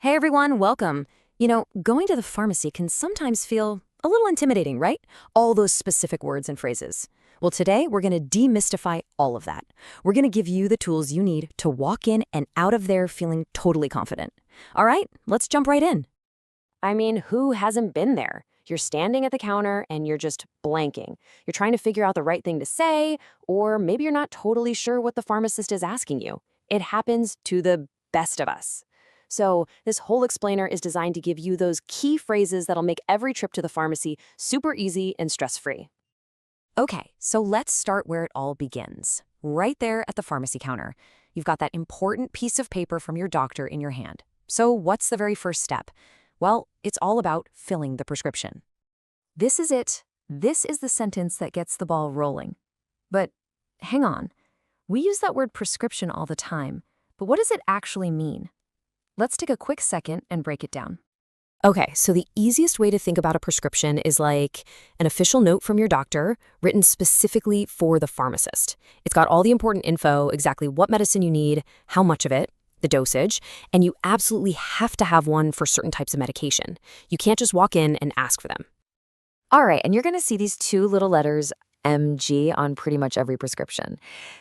Hey everyone, welcome. Going to the pharmacy can sometimes feel a little intimidating, right? All those specific words and phrases. Well, today we're going to demystify all of that. We're going to give you the tools you need to walk in and out of there feeling totally confident. All right, let's jump right in. I mean, who hasn't been there? You're standing at the counter and you're just blanking. You're trying to figure out the right thing to say, or maybe you're not totally sure what the pharmacist is asking you. It happens to the best of us. So, this whole explainer is designed to give you those key phrases that'll make every trip to the pharmacy super easy and stress-free. Okay, so let's start where it all begins. Right there at the pharmacy counter. You've got that important piece of paper from your doctor in your hand. So, what's the very first step? Well, it's all about filling the prescription. This is it. This is the sentence that gets the ball rolling. But hang on. We use that word prescription all the time, but what does it actually mean? Let's take a quick second and break it down. Okay, so the easiest way to think about a prescription is like an official note from your doctor written specifically for the pharmacist. It's got all the important info, exactly what medicine you need, how much of it, the dosage, and you absolutely have to have one for certain types of medication. You can't just walk in and ask for them. All right, and you're going to see these two little letters, mg, on pretty much every prescription.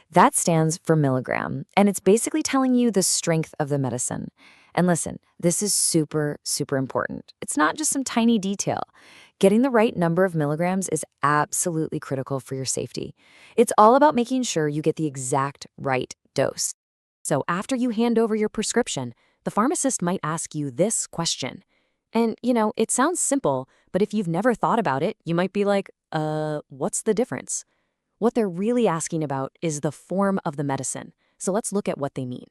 That stands for milligram, and it's basically telling you the strength of the medicine. And listen, this is super, super important. It's not just some tiny detail. Getting the right number of milligrams is absolutely critical for your safety. It's all about making sure you get the exact right dose. So after you hand over your prescription, the pharmacist might ask you this question. And, it sounds simple, but if you've never thought about it, you might be like, what's the difference? What they're really asking about is the form of the medicine. So let's look at what they mean.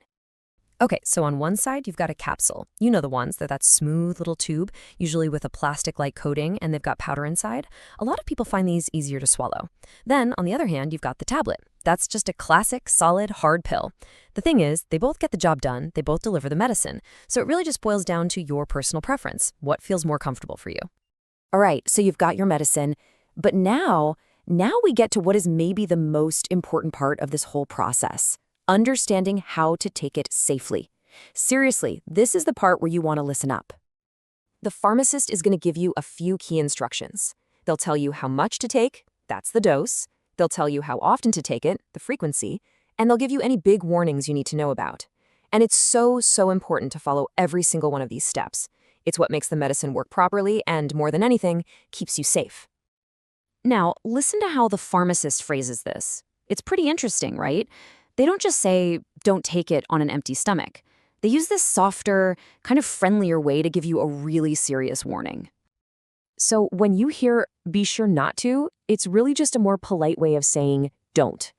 Okay, so on one side, you've got a capsule. You know the ones, they're that smooth little tube, usually with a plastic-like coating, and they've got powder inside. A lot of people find these easier to swallow. Then, on the other hand, you've got the tablet. That's just a classic, solid, hard pill. The thing is, they both get the job done, they both deliver the medicine. So it really just boils down to your personal preference, what feels more comfortable for you. All right, so you've got your medicine, but now we get to what is maybe the most important part of this whole process. Understanding how to take it safely. Seriously, this is the part where you want to listen up. The pharmacist is going to give you a few key instructions. They'll tell you how much to take, that's the dose. They'll tell you how often to take it, the frequency, and they'll give you any big warnings you need to know about. And it's so, so important to follow every single one of these steps. It's what makes the medicine work properly and, more than anything, keeps you safe. Now, listen to how the pharmacist phrases this. It's pretty interesting, right? They don't just say, don't take it on an empty stomach. They use this softer, kind of friendlier way to give you a really serious warning. So when you hear, be sure not to, it's really just a more polite way of saying, don't.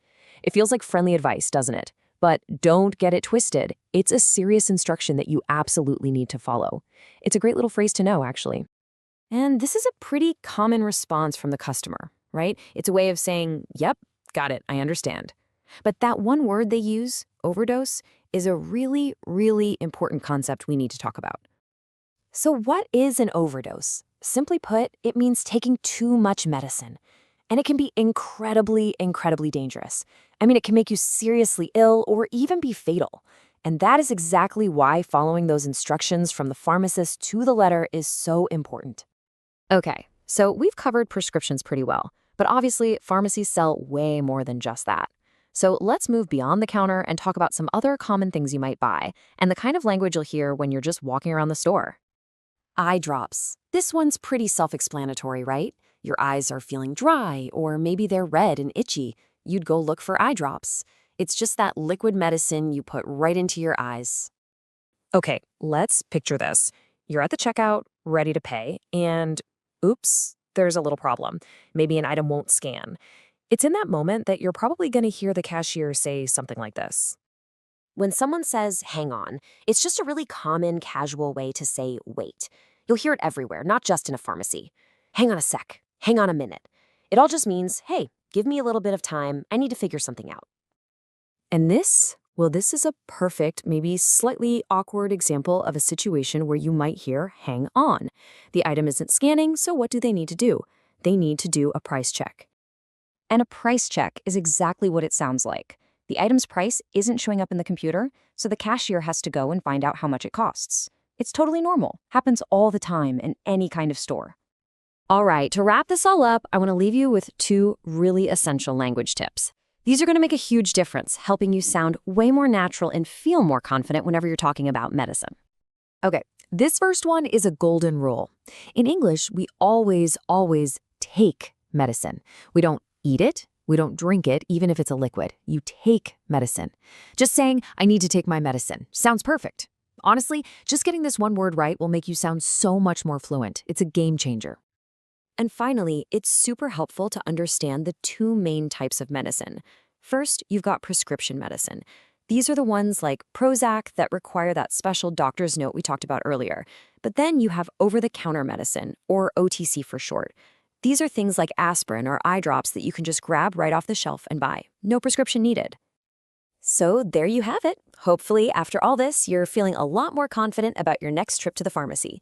It feels like friendly advice, doesn't it? But don't get it twisted. It's a serious instruction that you absolutely need to follow. It's a great little phrase to know, actually. And this is a pretty common response from the customer, right? It's a way of saying, yep, got it, I understand. But that one word they use, overdose, is a really, really important concept we need to talk about. So what is an overdose? Simply put, it means taking too much medicine. And it can be incredibly, incredibly dangerous. I mean, it can make you seriously ill or even be fatal. And that is exactly why following those instructions from the pharmacist to the letter is so important. Okay, so we've covered prescriptions pretty well, but obviously pharmacies sell way more than just that. So let's move beyond the counter and talk about some other common things you might buy and the kind of language you'll hear when you're just walking around the store. Eye drops. This one's pretty self-explanatory, right? Your eyes are feeling dry, or maybe they're red and itchy. You'd go look for eye drops. It's just that liquid medicine you put right into your eyes. Okay, let's picture this. You're at the checkout, ready to pay, and oops, there's a little problem. Maybe an item won't scan. It's in that moment that you're probably going to hear the cashier say something like this. When someone says, hang on, it's just a really common, casual way to say wait. You'll hear it everywhere, not just in a pharmacy. Hang on a sec. Hang on a minute. It all just means, hey, give me a little bit of time. I need to figure something out. And this is a perfect, maybe slightly awkward example of a situation where you might hear, hang on. The item isn't scanning, so what do they need to do? They need to do a price check. And a price check is exactly what it sounds like. The item's price isn't showing up in the computer, so the cashier has to go and find out how much it costs. It's totally normal. Happens all the time in any kind of store. All right, to wrap this all up, I want to leave you with 2 really essential language tips. These are going to make a huge difference, helping you sound way more natural and feel more confident whenever you're talking about medicine. Okay, this first one is a golden rule. In English, we always take medicine. We don't eat it. We don't drink it, even if it's a liquid. You take medicine. Just saying, I need to take my medicine, sounds perfect. Honestly, just getting this one word right will make you sound so much more fluent. It's a game changer. And finally, it's super helpful to understand the 2 main types of medicine. First, you've got prescription medicine. These are the ones like Prozac that require that special doctor's note we talked about earlier. But then you have over-the-counter medicine, or OTC for short. These are things like aspirin or eye drops that you can just grab right off the shelf and buy. No prescription needed. So there you have it. Hopefully, after all this, you're feeling a lot more confident about your next trip to the pharmacy.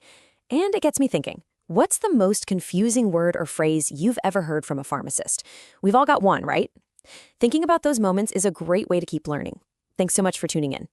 And it gets me thinking, what's the most confusing word or phrase you've ever heard from a pharmacist? We've all got one, right? Thinking about those moments is a great way to keep learning. Thanks so much for tuning in.